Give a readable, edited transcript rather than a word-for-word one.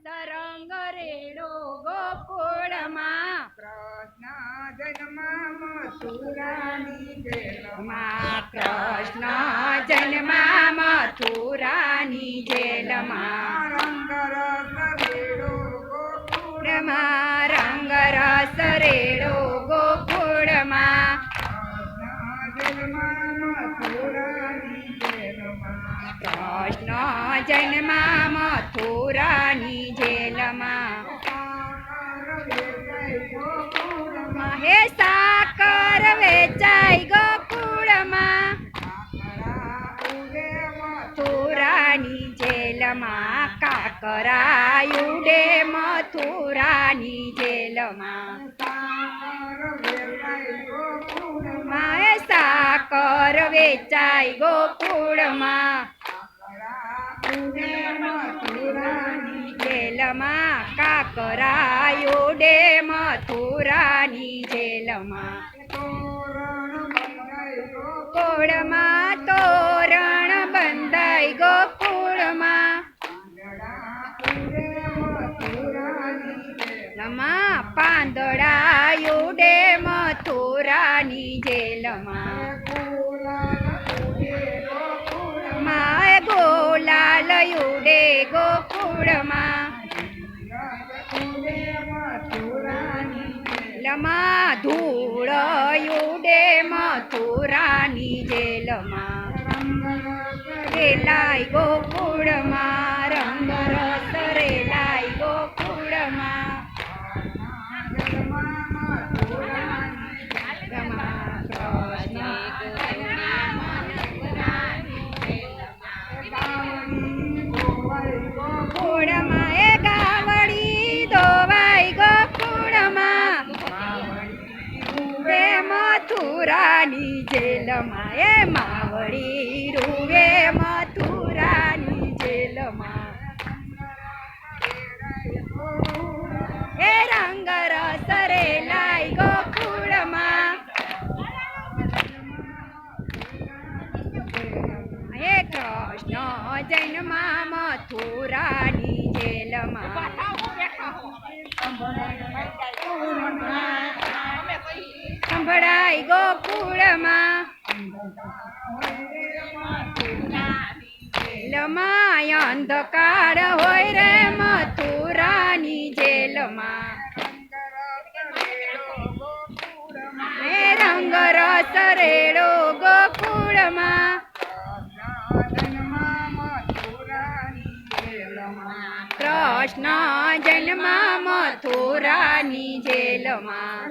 સરંગ રેડો ગોકુળમાં કૃષ્ણ જન્મ મથુરાની જેલમાં કૃષ્ણ જન્મ મથુરાની જેલમાં રંગ રસ રેડો ગોકુળમાં રંગ રસ રેડો ગોકુળમાં કૃષ્ણ જન્મ મથુરાની જેલમાં હે સાકર વેચાઈ ગોકુળમાં મથુરાની જેલમાં કાકરા ઉડે મથુરાની જેલમાં માએ સાકર વેચાઈ ગોકુળમાં જેલમાં કાકરા ઉડે મથુરાની જેલમાં ગોકુળમાં તોરણ બંધાઈ ગોકુળમાં પાંદડા ઉડે મથુરાની જેલમાં માએ ગોલાલ ઉડે ગોકુળમાં જેલમાં ધૂળ ઉડે મથુરાની જેલમાં રેલાઈ ગોકુળમાં રંગ રસ રેલાઈ ગોકુળમાં ગોકુળમાં એ ગાવડી ધોવાઈ ગોકુળમાં રૂવે મથુરાની જેલમાં એ માવડી રૂવે મથુરાની જેલમાં એ રંગ રસ રેલાઈ ગોકુળમાં હે કૃષ્ણ જન્મ મથુરાની જેલમાં સંભળાઈ ગોકુળમાં જેલમાં અંધકાર હોય રે મથુરાની જેલમાં હે રંગ રસ રેડો ગોકુળમાં કૃષ્ણ જન્મ મથુરાની જેલમાં